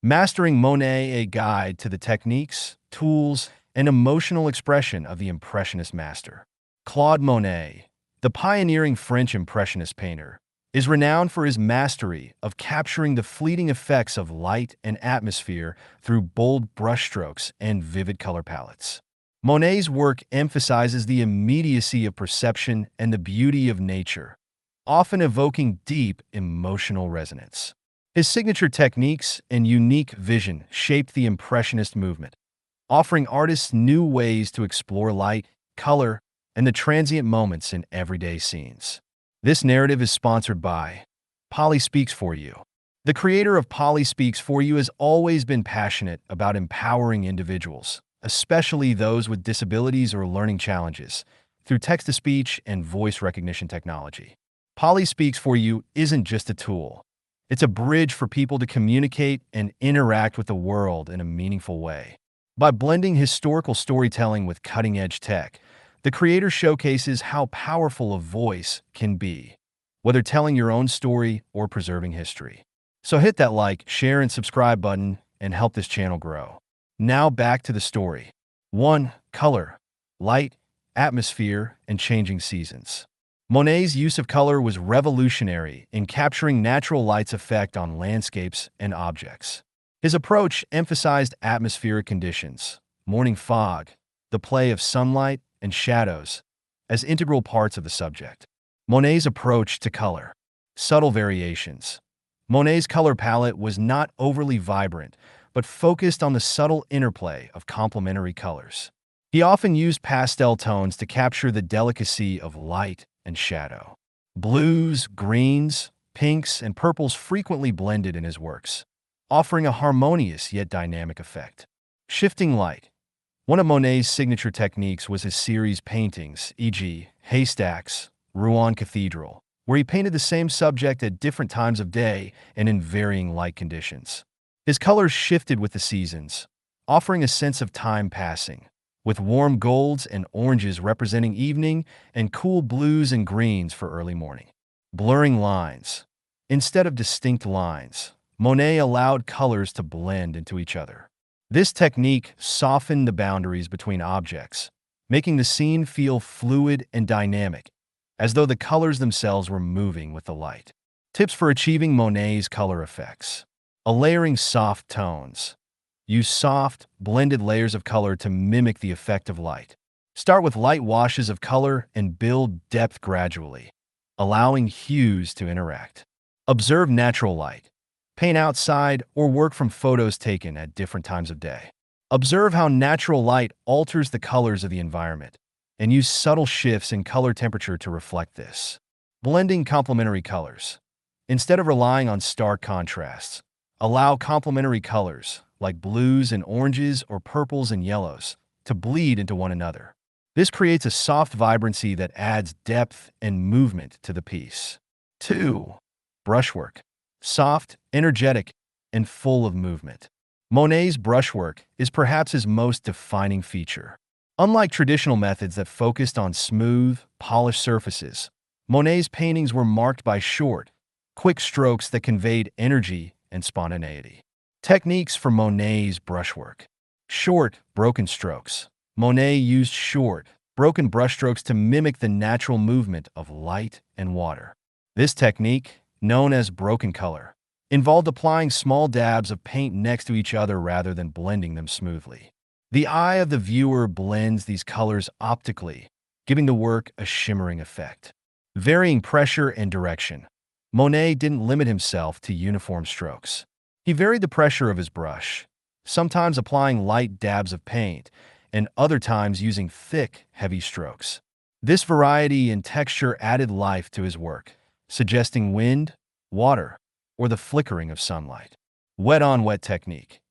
Mastering Monet, a guide to the techniques, tools, and emotional expression of the Impressionist master. Claude Monet, the pioneering French Impressionist painter, is renowned for his mastery of capturing the fleeting effects of light and atmosphere through bold brushstrokes and vivid color palettes. Monet's work emphasizes the immediacy of perception and the beauty of nature, often evoking deep emotional resonance. His signature techniques and unique vision shaped the Impressionist movement, offering artists new ways to explore light, color, and the transient moments in everyday scenes. This narrative is sponsored by Polly Speaks For You. The creator of Polly Speaks For You has always been passionate about empowering individuals, especially those with disabilities or learning challenges, through text-to-speech and voice recognition technology. Polly Speaks For You isn't just a tool. It's a bridge for people to communicate and interact with the world in a meaningful way. By blending historical storytelling with cutting-edge tech, the creator showcases how powerful a voice can be, whether telling your own story or preserving history. So hit that like, share, and subscribe button and help this channel grow. Now back to the story. 1. Color, light, atmosphere, and changing seasons. Monet's use of color was revolutionary in capturing natural light's effect on landscapes and objects. His approach emphasized atmospheric conditions, morning fog, the play of sunlight, and shadows as integral parts of the subject. Monet's approach to color. Subtle variations. Monet's color palette was not overly vibrant, but focused on the subtle interplay of complementary colors. He often used pastel tones to capture the delicacy of light and shadow. Blues, greens, pinks, and purples frequently blended in his works, offering a harmonious yet dynamic effect. Shifting light. One of Monet's signature techniques was his series paintings, e.g., Haystacks, Rouen Cathedral, where he painted the same subject at different times of day and in varying light conditions. His colors shifted with the seasons, offering a sense of time passing, with warm golds and oranges representing evening and cool blues and greens for early morning. Blurring lines. Instead of distinct lines, Monet allowed colors to blend into each other. This technique softened the boundaries between objects, making the scene feel fluid and dynamic, as though the colors themselves were moving with the light. Tips for achieving Monet's color effects. Layering soft tones. Use soft, blended layers of color to mimic the effect of light. Start with light washes of color and build depth gradually, allowing hues to interact. Observe natural light. Paint outside or work from photos taken at different times of day. Observe how natural light alters the colors of the environment, and use subtle shifts in color temperature to reflect this. Blending complementary colors. Instead of relying on stark contrasts, allow complementary colors, like blues and oranges or purples and yellows, to bleed into one another. This creates a soft vibrancy that adds depth and movement to the piece. 2. Brushwork. Soft, energetic, and full of movement. Monet's brushwork is perhaps his most defining feature. Unlike traditional methods that focused on smooth, polished surfaces, Monet's paintings were marked by short, quick strokes that conveyed energy and spontaneity. Techniques for Monet's brushwork. Short, broken strokes. Monet used short, broken brushstrokes to mimic the natural movement of light and water. This technique, known as broken color, involved applying small dabs of paint next to each other rather than blending them smoothly. The eye of the viewer blends these colors optically, giving the work a shimmering effect. Varying pressure and direction. Monet didn't limit himself to uniform strokes. He varied the pressure of his brush, sometimes applying light dabs of paint, and other times using thick, heavy strokes. This variety in texture added life to his work, suggesting wind, water, or the flickering of sunlight. Wet-on-wet technique.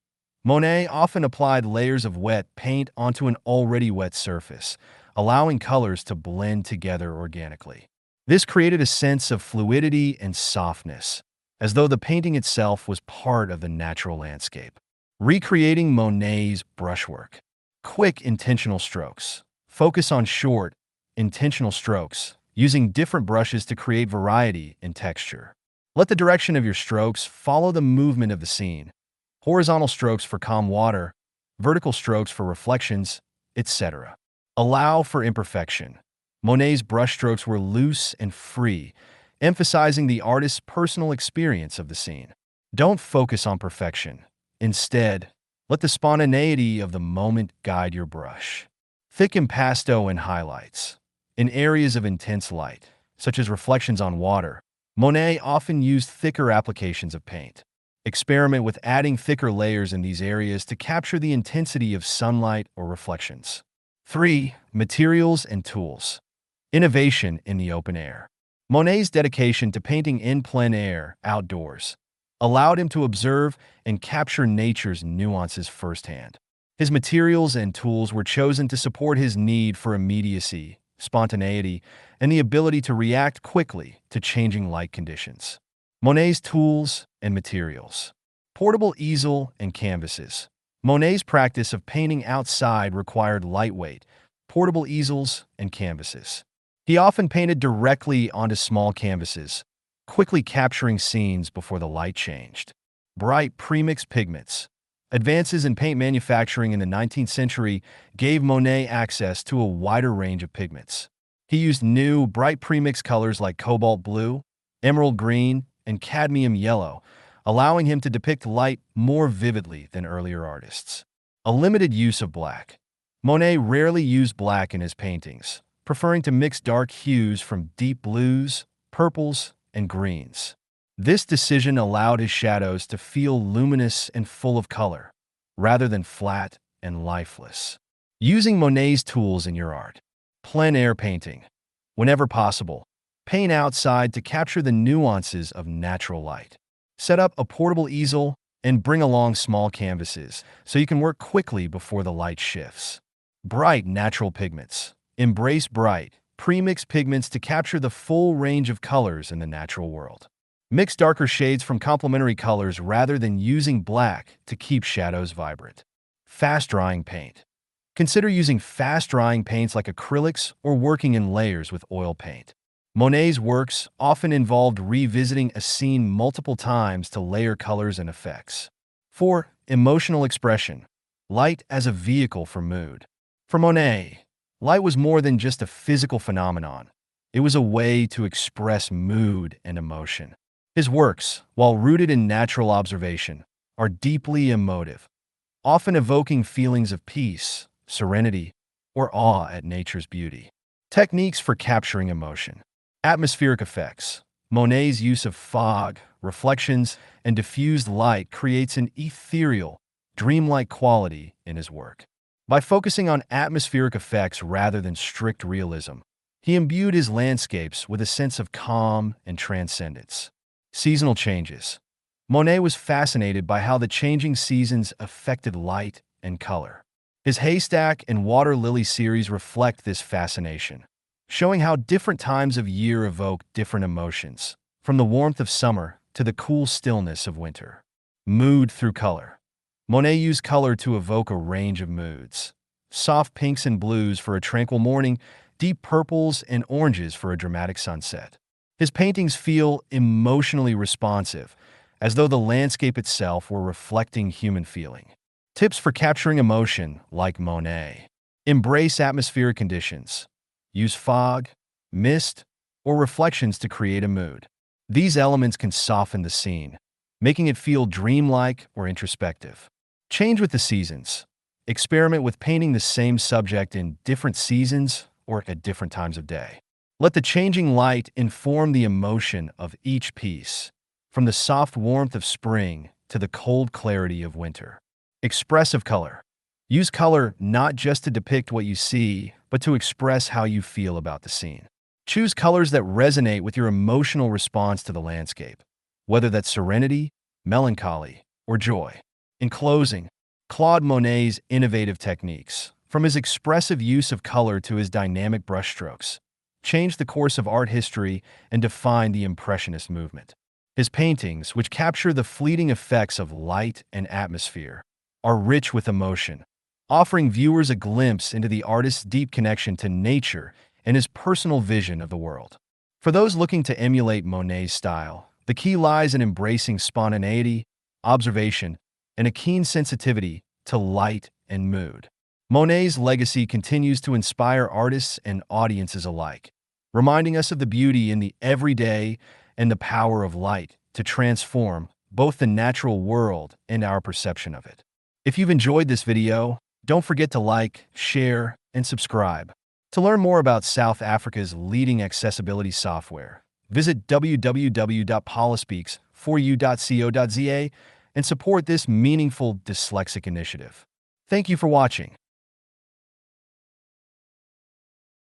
Monet often applied layers of wet paint onto an already wet surface, allowing colors to blend together organically. This created a sense of fluidity and softness, as though the painting itself was part of the natural landscape. Recreating Monet's brushwork. Quick, intentional strokes. Focus on short, intentional strokes, using different brushes to create variety in texture. Let the direction of your strokes follow the movement of the scene, horizontal strokes for calm water, vertical strokes for reflections, etc. Allow for imperfection. Monet's brushstrokes were loose and free, emphasizing the artist's personal experience of the scene. Don't focus on perfection. Instead, let the spontaneity of the moment guide your brush. Thick impasto and highlights. In areas of intense light, such as reflections on water, Monet often used thicker applications of paint. Experiment with adding thicker layers in these areas to capture the intensity of sunlight or reflections. 3. Materials and tools. Innovation in the open air. Monet's dedication to painting in plein air, outdoors, allowed him to observe and capture nature's nuances firsthand. His materials and tools were chosen to support his need for immediacy, spontaneity, and the ability to react quickly to changing light conditions. Monet's tools and materials. Portable easel and canvases. Monet's practice of painting outside required lightweight, portable easels and canvases. He often painted directly onto small canvases, quickly capturing scenes before the light changed. Bright premixed pigments. Advances in paint manufacturing in the 19th century gave Monet access to a wider range of pigments. He used new, bright premixed colors like cobalt blue, emerald green, and cadmium yellow, allowing him to depict light more vividly than earlier artists. A limited use of black. Monet rarely used black in his paintings, preferring to mix dark hues from deep blues, purples, and greens. This decision allowed his shadows to feel luminous and full of color, rather than flat and lifeless. Using Monet's tools in your art. Plein air painting. Whenever possible, paint outside to capture the nuances of natural light. Set up a portable easel and bring along small canvases so you can work quickly before the light shifts. Bright natural pigments. Embrace bright, pre-mixed pigments to capture the full range of colors in the natural world. Mix darker shades from complementary colors rather than using black to keep shadows vibrant. Fast-drying paint. Consider using fast-drying paints like acrylics or working in layers with oil paint. Monet's works often involved revisiting a scene multiple times to layer colors and effects. 4. Emotional expression. Light as a vehicle for mood. For Monet, light was more than just a physical phenomenon. It was a way to express mood and emotion. His works, while rooted in natural observation, are deeply emotive, often evoking feelings of peace, serenity, or awe at nature's beauty. Techniques for capturing emotion. Atmospheric effects. Monet's use of fog, reflections, and diffused light creates an ethereal, dreamlike quality in his work. By focusing on atmospheric effects rather than strict realism, he imbued his landscapes with a sense of calm and transcendence. Seasonal changes. Monet was fascinated by how the changing seasons affected light and color. His haystack and water lily series reflect this fascination, showing how different times of year evoke different emotions, from the warmth of summer to the cool stillness of winter. Mood through color. Monet used color to evoke a range of moods. Soft pinks and blues for a tranquil morning, deep purples and oranges for a dramatic sunset. His paintings feel emotionally responsive, as though the landscape itself were reflecting human feeling. Tips for capturing emotion, like Monet. Embrace atmospheric conditions. Use fog, mist, or reflections to create a mood. These elements can soften the scene, making it feel dreamlike or introspective. Change with the seasons. Experiment with painting the same subject in different seasons or at different times of day. Let the changing light inform the emotion of each piece, from the soft warmth of spring to the cold clarity of winter. Expressive color. Use color not just to depict what you see, but to express how you feel about the scene. Choose colors that resonate with your emotional response to the landscape, whether that's serenity, melancholy, or joy. In closing, Claude Monet's innovative techniques, from his expressive use of color to his dynamic brushstrokes, changed the course of art history and defined the Impressionist movement. His paintings, which capture the fleeting effects of light and atmosphere, are rich with emotion, offering viewers a glimpse into the artist's deep connection to nature and his personal vision of the world. For those looking to emulate Monet's style, the key lies in embracing spontaneity, observation, and a keen sensitivity to light and mood. Monet's legacy continues to inspire artists and audiences alike, reminding us of the beauty in the everyday and the power of light to transform both the natural world and our perception of it. If you've enjoyed this video, don't forget to like, share, and subscribe. To learn more about South Africa's leading accessibility software, visit www.polispeaks4u.co.za and support this meaningful dyslexic initiative. Thank you for watching.